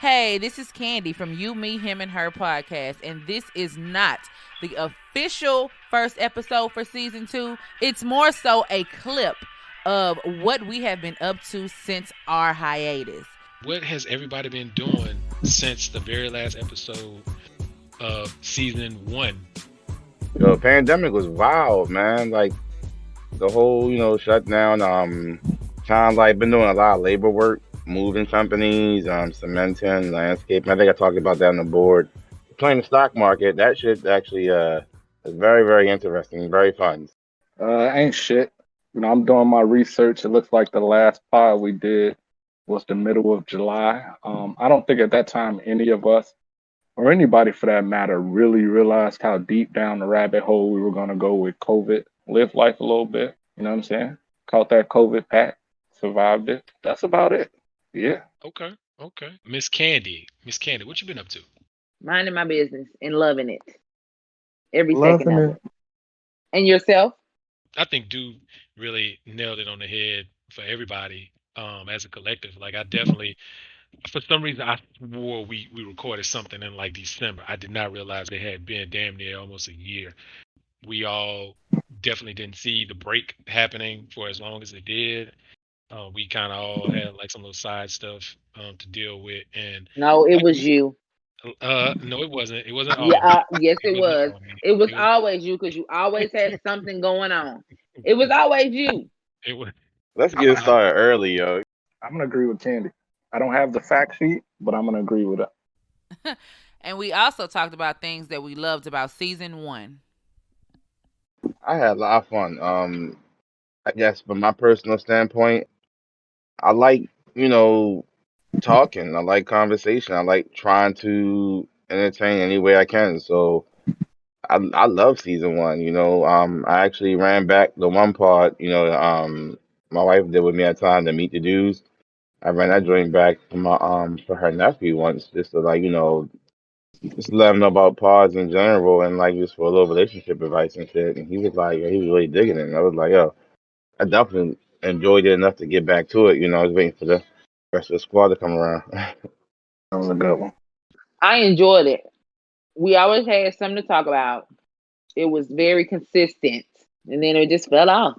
Hey, this is Candy from You, Me, Him, and Her podcast, and this is not the official first episode for season 2. It's more so a clip of what we have been up to since our hiatus. What has everybody been doing since the very last episode of season 1? Yo, pandemic was wild, man. Like the whole, shutdown. Kind of been doing a lot of labor work, moving companies, cementing, landscaping. I think I talked about that on the board. Playing the stock market, that shit actually is very, very interesting, very fun. Ain't shit. I'm doing my research. It looks like the last pod we did was the middle of July. I don't think at that time any of us, or anybody for that matter, really realized how deep down the rabbit hole we were going to go with COVID. Live life a little bit. You know what I'm saying? Caught that COVID pack, survived it. That's about it. Yeah. Okay. Miss Candy, what you been up to? Minding my business and loving it. Every second of it. And yourself? I think Dude really nailed it on the head for everybody as a collective. Like, I definitely, for some reason, I swore we recorded something in like December. I did not realize it had been damn near almost a year. We all definitely didn't see the break happening for as long as it did. We kind of all had like some little side stuff to deal with. And no, it was you. No, it wasn't. It wasn't all. Yeah, yes, it was. It was always you because you always had something going on. It was always you. It was. Let's get started early, yo. I'm gonna agree with Candy. I don't have the fact sheet, but I'm gonna agree with it. And we also talked about things that we loved about season 1. I had a lot of fun. I guess from my personal standpoint, I like, talking. I like conversation. I like trying to entertain any way I can. So I love season 1. I actually ran back the one part, my wife did with me at the time to meet the dudes. I ran that joint back for my for her nephew once, just to just let him know about pods in general and just for a little relationship advice and shit. And he was really digging it. And I was like, yo, I definitely enjoyed it enough to get back to it. I was waiting for the rest of the squad to come around. That was a good one. I enjoyed it. We always had something to talk about. It was very consistent. And then it just fell off.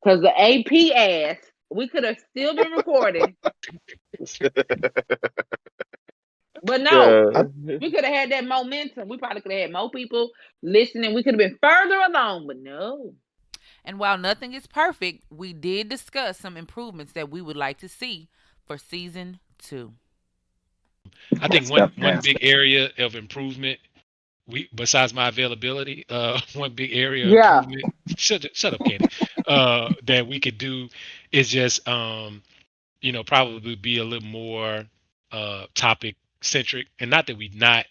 Because the AP ass, we could have still been recording. But no, we could have had that momentum. We probably could have had more people listening. We could have been further along, but no. And while nothing is perfect, we did discuss some improvements that we would like to see for season 2. I think one big area of improvement, besides my availability, one big area of improvement. Shut up, Candy. That we could do is just probably be a little more topic centric, and not that we not,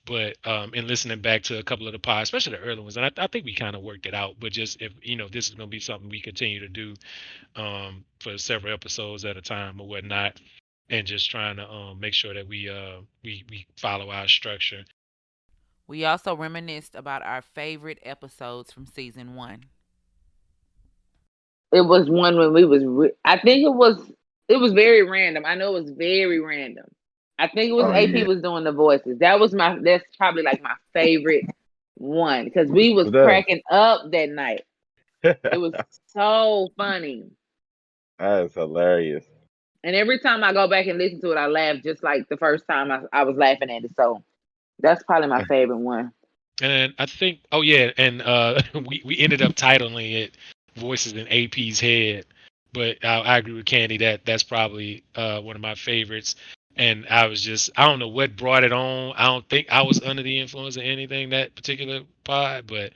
but in listening back to a couple of the pods, especially the early ones, and I think we kind of worked it out. But just if this is going to be something we continue to do for several episodes at a time or whatnot, and just trying to make sure that we follow our structure. We also reminisced about our favorite episodes from season 1. It was one when we was. I think it was very random. I know it was very random. I think it was AP was doing the voices. That's probably like my favorite one because we was cracking up that night. It was so funny. That is hilarious. And every time I go back and listen to it, I laugh just like the first time I was laughing at it. So that's probably my favorite one. And I think, we ended up titling it "Voices in AP's Head," but I agree with Candy that's probably one of my favorites. And I don't know what brought it on. I don't think I was under the influence of anything that particular pod, but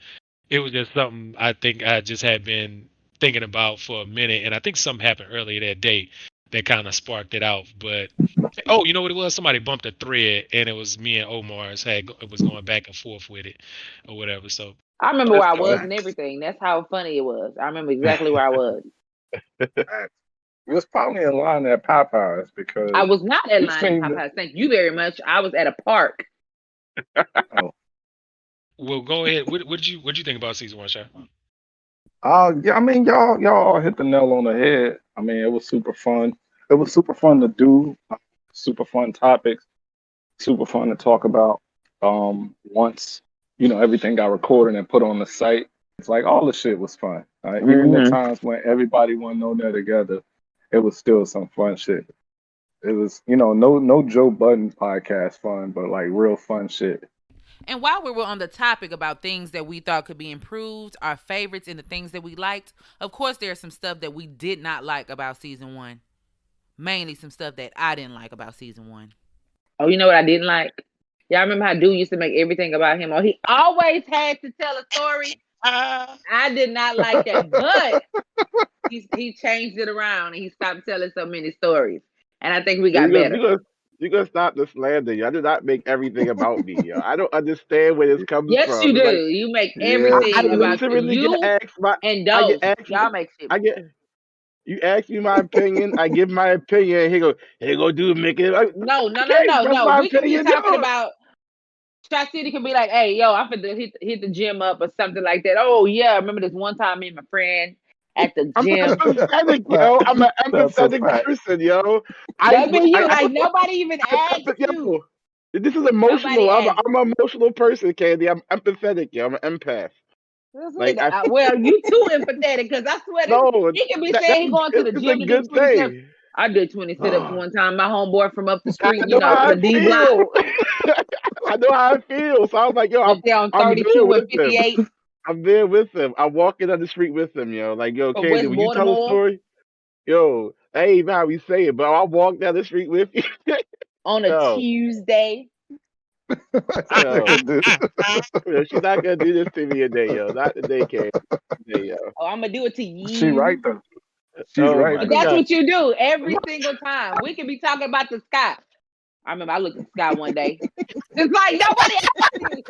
it was just something I think I just had been thinking about for a minute. And I think something happened earlier that day that kind of sparked it out. But, you know what it was? Somebody bumped a thread, and it was me and Omar's it was going back and forth with it or whatever. So I remember where I was and everything. That's how funny it was. I remember exactly where I was. It was probably in line at Popeyes because I was not at line at Popeyes. Thank you very much. I was at a park. Well, go ahead. What did you think about season 1, Shy? Yeah, I mean, y'all all hit the nail on the head. I mean, it was super fun. It was super fun to do. Super fun topics. super fun to talk about. Once everything got recorded and put on the site, it's like all the shit was fun. Even the times when everybody wasn't on there together, it was still some fun shit. It was no Joe Budden podcast fun, but like real fun shit. And while we were on the topic about things that we thought could be improved, our favorites and the things that we liked, of course there's some stuff that we did not like about season 1. Mainly some stuff that I didn't like about season 1. Oh, you know what I didn't like? Y'all remember how Dude used to make everything about him? Or he always had to tell a story. I did not like that, but he changed it around and he stopped telling so many stories. And I think we got better. You gonna stop the slander. Y'all did not make everything about me. Yo. I don't understand where this comes yes, from. Yes, you do. Like, you make everything about you and those. Y'all make shit. You ask me my opinion, I give my opinion. He go do make it. No. We can be talking about. Shot City can be like, hey, yo, I'm finna hit the gym up or something like that. Oh yeah, I remember this one time me and my friend at the gym. I'm empathetic, yo. I'm an empathetic person, yo. That be you. Nobody even asked you. This is emotional. I'm an emotional person, Candy. I'm empathetic, yo. I'm an empath. Like, well, you too empathetic because I swear he can be saying he going to the gym to do 20 sit-ups. I did 20 sit-ups one time. My homeboy from up the street, the D block. I know how I feel. So I was like, yo, I'm there with him. I'm there with him. I'm walking down the street with him, yo. Like, yo, Candy, will you tell a story? Yo, that ain't how we say it, but I'll walk down the street with you. On a Tuesday. Yo, she's not gonna do this to me today, yo. Not today, Candy. Today, yo. Oh, I'm gonna do it to you. She right though. She's right. But that's what you do every single time. We can be talking about the sky. I remember I looked at the sky one day. It's like nobody asked me.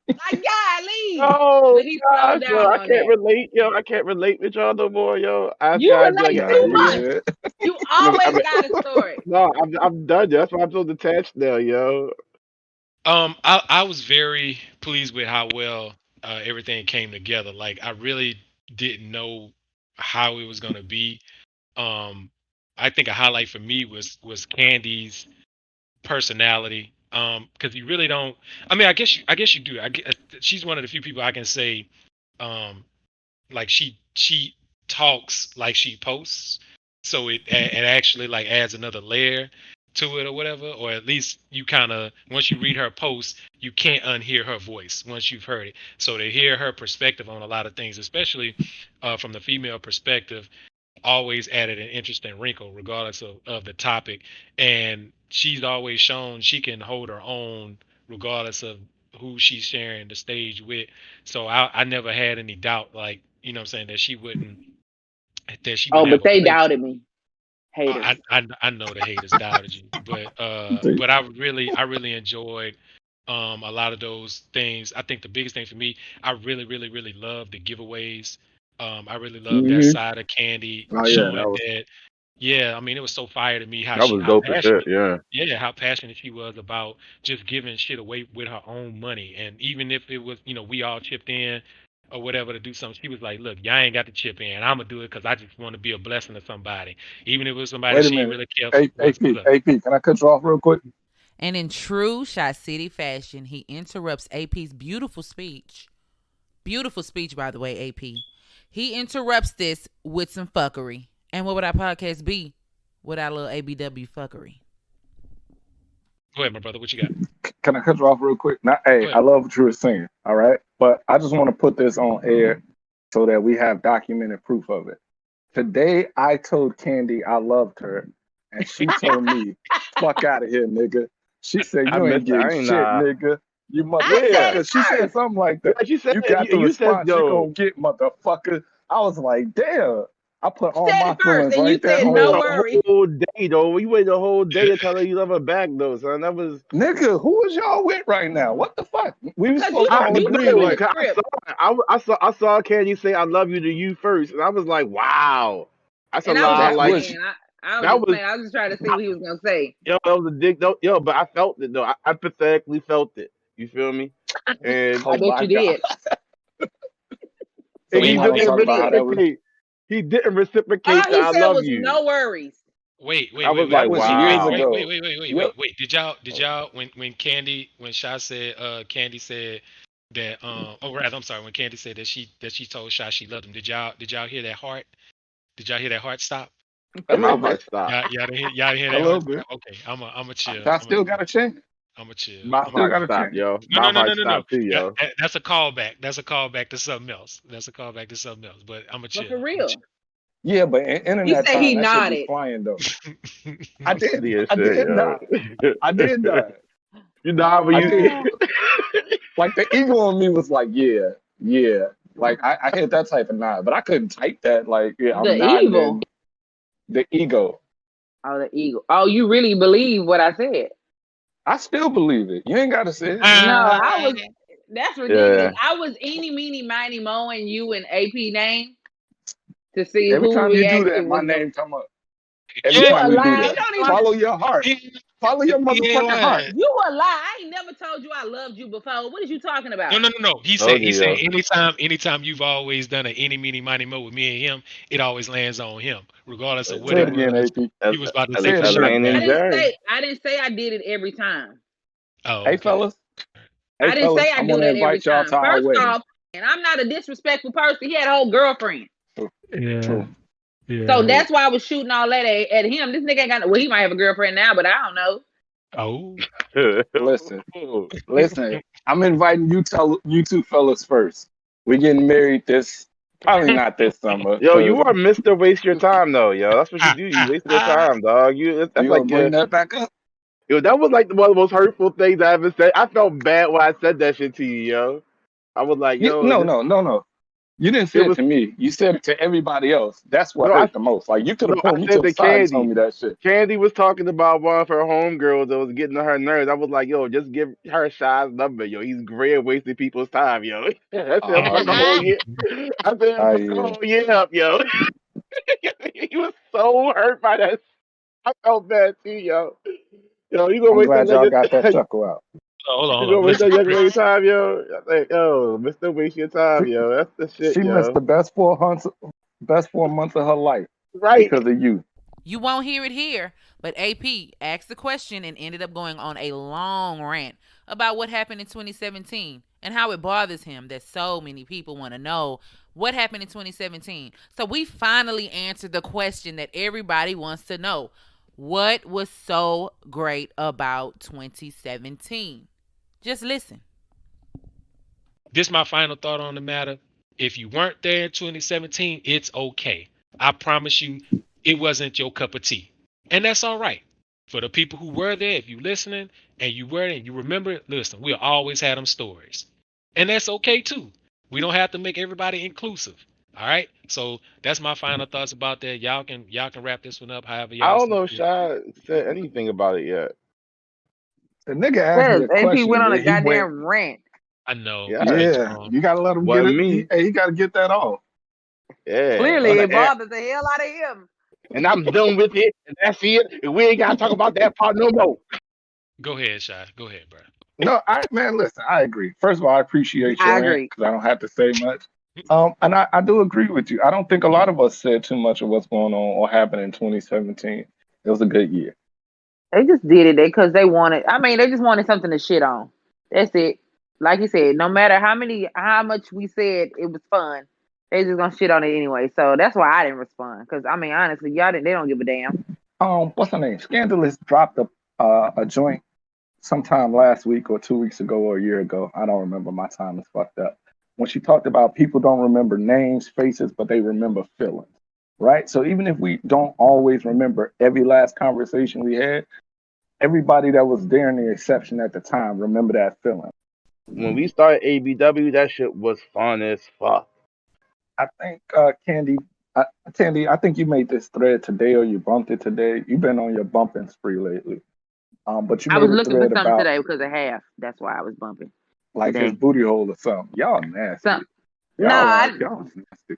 Like, golly. Oh, gosh, yo, I can't relate, yo. I can't relate with y'all no more, yo. You relate too much. You always got a story. No, I'm done. That's why I'm so detached now, yo. I was very pleased with how well everything came together. Like, I really didn't know how it was gonna be. I think a highlight for me was Candy's personality. Because you really don't. I mean, I guess you do. She's one of the few people I can say, like she talks like she posts, so it actually like adds another layer to it or whatever, or at least you kind of, once you read her post, you can't unhear her voice once you've heard it. So to hear her perspective on a lot of things, especially from the female perspective, always added an interesting wrinkle regardless of the topic. And she's always shown she can hold her own regardless of who she's sharing the stage with. So I never had any doubt, like, you know what I'm saying, that she wouldn't but they doubted me. Haters. I know the haters doubted you, but I really enjoyed a lot of those things. I think the biggest thing for me, I really love the giveaways. I really love that side of Candy showing that. Yeah, I mean, it was so fire to me how passionate she was about just giving shit away with her own money. And even if it was, we all chipped in or whatever to do something, she was like, look, y'all ain't got to chip in. I'm going to do it because I just want to be a blessing to somebody. Even if it was somebody she didn't really care for. AP, can I cut you off real quick? And in true Shot City fashion, he interrupts AP's beautiful speech. Beautiful speech, by the way, AP. He interrupts this with some fuckery. And what would our podcast be without a little ABW fuckery? Go ahead, my brother. What you got? Can I cut you off real quick? I love what you were saying, all right? But I just want to put this on air so that we have documented proof of it. Today, I told Candy I loved her, and she told me, fuck out of here, nigga. She said, you ain't getting shit, nigga. You motherfucker. She said something like that. Yeah, you got the response you gonna get, motherfucker. I was like, damn. I put all my feelings right there. No worry. Whole day though. You waited the whole day to tell her you love her back though, son. That was nigga. Who is y'all with right now? What the fuck? We was supposed to agree. Like, I saw Candy say I love you to you first, and I was like, wow. That's a lot. Like I was just trying to see what he was gonna say. Yo, that was a dig though. Yo, but I felt it though. I pathetically felt it. You feel me? And I bet you did. He didn't reciprocate. He didn't reciprocate. All he said was no worries. Wait. I was like, wow. Wait. Did y'all when Shy said Candy said that I'm sorry, when Candy said that she told Shy she loved him. Did y'all hear that heart? Did y'all hear that heart stop? My heart stopped. Y'all didn't hear that a little bit. Okay, I'm a chill. I still got a chance. I'm a chill. My heart stopped, yo. My heart stopped too, yo. That's a callback. That's a callback to something else. But I'm a chill. But for real. Yeah, but internet He said time, he that nodded. should be flying though. I did Shit, nod. I did nod. You nod when you. Like the ego in me was like, yeah. Like I had that type of nod, but I couldn't type that. Like, yeah, I'm The nodding. evil. The ego. Oh, the ego. Oh, you really believe what I said? I still believe it. You ain't got to say it. No, I was. That's ridiculous. Yeah. I was eeny, meeny, miny, mowing you and AP name to see Every who time you do reacted. that, my name come up. You Every time a you do lie. that, Don't even. follow your heart. Follow your motherfucking heart. You a lie. I ain't never told you I loved you before. What is you talking about? No. He said anytime you've always done an any, meeny, miny, mo with me and him, it always lands on him, regardless of what Say it it again, was. AP. He was about to Say say it for sure. again. I didn't say I did it every time. Oh, Hey, okay. I didn't fellas, say I I'm do gonna that every invite y'all time. to our First wedding. off, and I'm not a disrespectful person. He had a whole girlfriend. Yeah. So that's why I was shooting all that at him. This nigga ain't got no. Well, he might have a girlfriend now, but I don't know. Oh. Listen. I'm inviting you two fellas first. We're getting married probably not this summer. Yo, you are Mr. Waste Your Time though, yo. That's what you do. You waste your time, dog. That's you like bring that back up. Yo, that was like one of the most hurtful things I ever said. I felt bad when I said that shit to you, yo. I was like, yo, no. You didn't say it to me. You said it to everybody else. That's what hurt the most. Like, you could have pulled me to the side and told me that shit. Candy was talking about one of her homegirls that was getting on her nerves. I was like, yo, just give her Shy's number, yo. He's great at wasting people's time, yo. I said, fuck the whole year. I said, fuck the whole year up, yo. He was so hurt by that. I felt bad too, yo. Yo, you gonna I'm waste glad that y'all got that chuckle out. Hold You gonna waste that young Listen. lady time, yo? Like, yo, Mr. Waste Your Time, yo. That's the shit, She yo. missed the best 4 months of her life. Right. Because of you. You won't hear it here, but AP asked the question and ended up going on a long rant about what happened in 2017 and how it bothers him that so many people want to know what happened in 2017. So we finally answered the question that everybody wants to know. What was so great about 2017? Just listen. This is my final thought on the matter. If you weren't there in 2017, it's okay. I promise you, it wasn't your cup of tea. And that's all right. For the people who were there, if you're listening and you were there and you remember it, listen, we'll always have them stories. And that's okay too. We don't have to make everybody inclusive. All right. So that's my final thoughts about that. Y'all can wrap this one up however y'all. I don't know if Shy said anything about it yet. The nigga asked me a question. AP went on a goddamn rant. I know. Yeah. You gotta let him get it. He gotta get that off. Yeah. Clearly it bothers the hell out of him. And I'm done with it. And that's it. And we ain't gotta talk about that part no more. Go ahead, Shy. Go ahead, bro. No, listen, I agree. First of all, I appreciate your rant because I don't have to say much. And I do agree with you. I don't think a lot of us said too much of what's going on or happened in 2017. It was a good year. They just did it because they wanted. I mean, they just wanted something to shit on. That's it. Like you said, no matter how much we said it was fun, they just gonna shit on it anyway. So that's why I didn't respond. Because I mean, honestly, they don't give a damn. What's her name? Scandalous dropped a joint sometime last week or 2 weeks ago or a year ago. I don't remember. My time is fucked up. When she talked about people don't remember names, faces, but they remember feelings, right? So even if we don't always remember every last conversation we had, everybody that was there in the exception at the time, remember that feeling. When we started ABW, that shit was fun as fuck. I think, Tandy, I think you made this thread today or you bumped it today. You've been on your bumping spree lately. But I was looking for something today because of half. That's why I was bumping. Like today. His booty hole or something. Y'all nasty. Y'all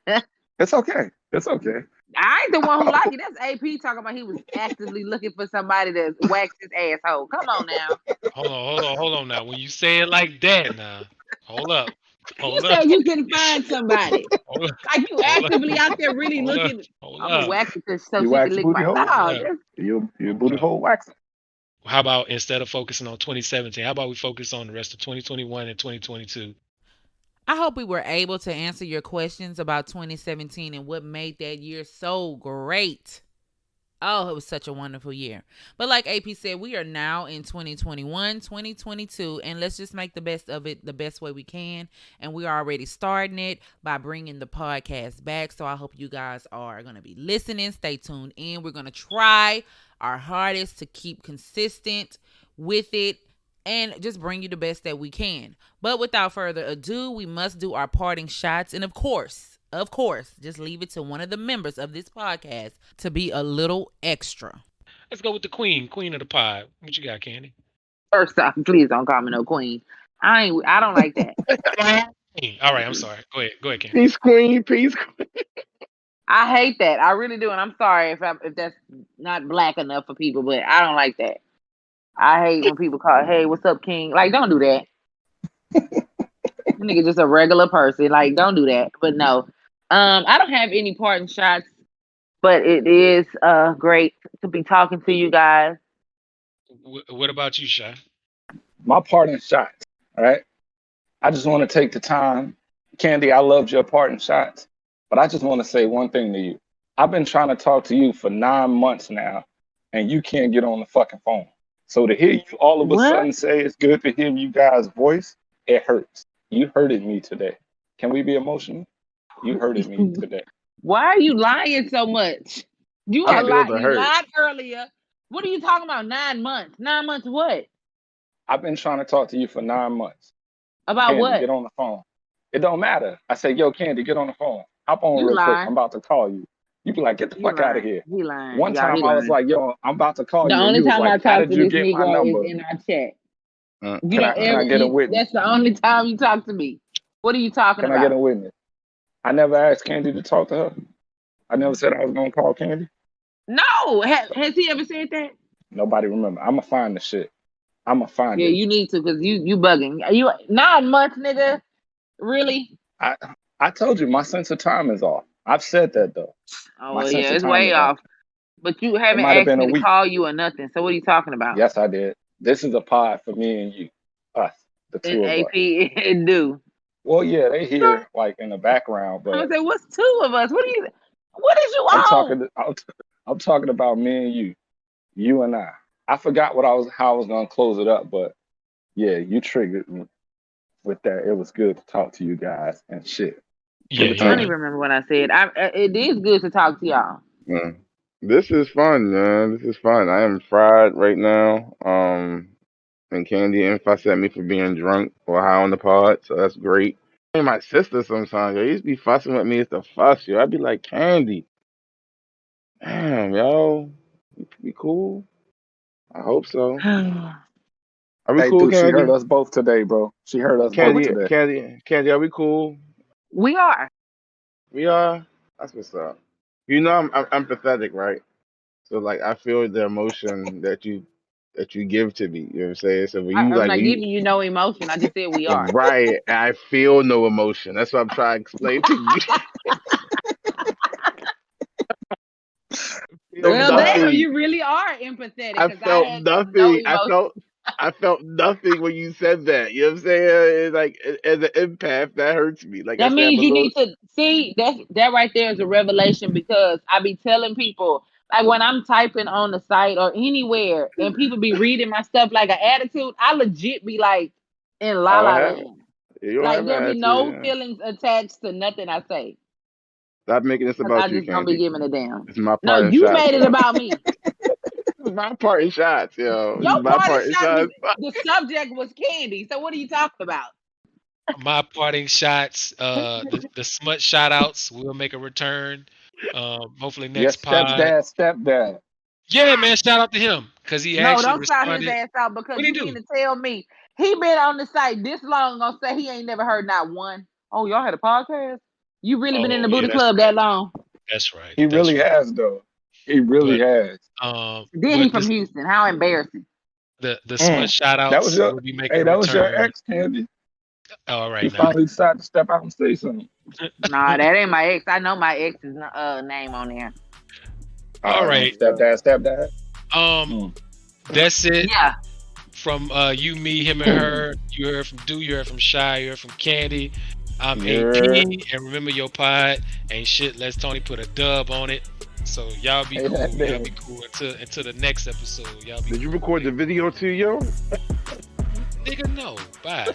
nasty. It's okay. It's okay. I ain't the one who liked it. That's AP talking about he was actively looking for somebody to wax his asshole. Come on now. Hold on now. When you say it like that now, hold up. You said you can find somebody. Like you actively out there really looking. I'm gonna wax it so she can lick my. No, Your booty hole waxing. How about instead of focusing on 2017, how about we focus on the rest of 2021 and 2022? I hope we were able to answer your questions about 2017 and what made that year so great. Oh, it was such a wonderful year. But like AP said, we are now in 2021, 2022, and let's just make the best of it the best way we can. And we're already starting it by bringing the podcast back. So I hope you guys are going to be listening. Stay tuned in. We're going to try our hardest to keep consistent with it and just bring you the best that we can. But without further ado, we must do our parting shots. And of course, just leave it to one of the members of this podcast to be a little extra. Let's go with the queen of the pod. What you got, Candy? First off, please don't call me no queen. I don't like that. All right, I'm sorry. Go ahead, Candy. Peace queen. I hate that. I really do, and I'm sorry if that's not black enough for people, but I don't like that. I hate when people call, "Hey, what's up, King?" Like, don't do that. Nigga, just a regular person. Like, don't do that. But no, I don't have any parting shots, but it is great to be talking to you guys. What about you, Shy? My parting shots. All right. I just want to take the time, Candy. I loved your parting shots, but I just want to say one thing to you. I've been trying to talk to you for 9 months now, and you can't get on the fucking phone. So to hear you all of a sudden say it's good to hear you guys' voice, it hurts. You hurted me today. Can we be emotional? You hurted me today. Why are you lying so much? You lied earlier. What are you talking about? 9 months. 9 months what? I've been trying to talk to you for 9 months. About Candy, what? get on the phone. It don't matter. I say, yo, Candy, get on the phone. Hop on real quick. I'm about to call you. You be like, get the fuck out of here. He lying. One time I was like, yo, I'm about to call you. The only time I talk to this Negro is in our chat. Can I get a witness? That's the only time you talk to me. What are you talking about? Can I get a witness? I never asked Candy to talk to her. I never said I was going to call Candy. No. Has he ever said that? Nobody remember. I'm going to find the shit. I'm going to find it. Yeah, you need to because you bugging. You 9 months, nigga? Really? I told you my sense of time is off. I've said that, though. Oh, well, yeah, it's way off. But you haven't asked me to call you or nothing. So what are you talking about? Yes, I did. This is a pod for me and you. Us. The two of AP, it do. Well, yeah, they hear like in the background, but I say, what's two of us? What is you on? I'm talking about me and you and I. I forgot how I was gonna close it up, but yeah, you triggered me with that. It was good to talk to you guys and shit. Yeah, I don't even remember what I said. It is good to talk to y'all. Yeah. This is fun, man. This is fun. I am fried right now. And Candy and fuss at me for being drunk or high on the pod, so that's great. And my sister sometimes, yo, used to be fussing with me. It's the fuss, yo. I'd be like, Candy, damn, yo, we cool? I hope so. Are we cool, dude, Candy? She heard us both today, bro. She heard us both today. Candy, are we cool? We are. We are? That's what's up. You know I'm empathetic, right? So like I feel the emotion that you give to me. You know what I'm saying? So when I'm not giving you no emotion. I just said we are. Right. I feel no emotion. That's what I'm trying to explain to you. Well, damn, you really are empathetic. I felt nothing. I felt nothing when you said that. You know what I'm saying? It's like as an empath, that hurts me. Like that means you need to see that right there is a revelation because I be telling people like when I'm typing on the site or anywhere and people be reading my stuff like an attitude, I legit be like in la la land. Like there be no feelings attached to nothing I say. Stop making this about you, I just don't be giving a damn. It's my part. No, you made it about me. My parting shots, yo. Your parting shots. The subject was Candy. So what are you talking about? My parting shots, the smut shout outs will make a return. Hopefully next pod. Stepdad. Yeah, man, shout out to him because he actually don't responded. shout his ass out because you need to tell me he been on the site this long. Gonna say he ain't never heard not one. Oh, y'all had a podcast? You really been in the booty club that long? That's right. He really has though. He really has. Then he from Houston. How embarrassing. The smut shout outs. That was your ex, Candy. All right. He finally decided to step out and say something. Nah, that ain't my ex. I know my ex's name on there. All right. Stepdad. That's it. Yeah. From you, me, him, and her. You heard from Du. You heard from Shy. You heard from Candy. I'm AP, and remember your pod ain't shit. Let's Tony put a dub on it. So y'all be cool. Y'all be cool until the next episode. Y'all be. Did you record the video too, yo? Nigga, no. Bye.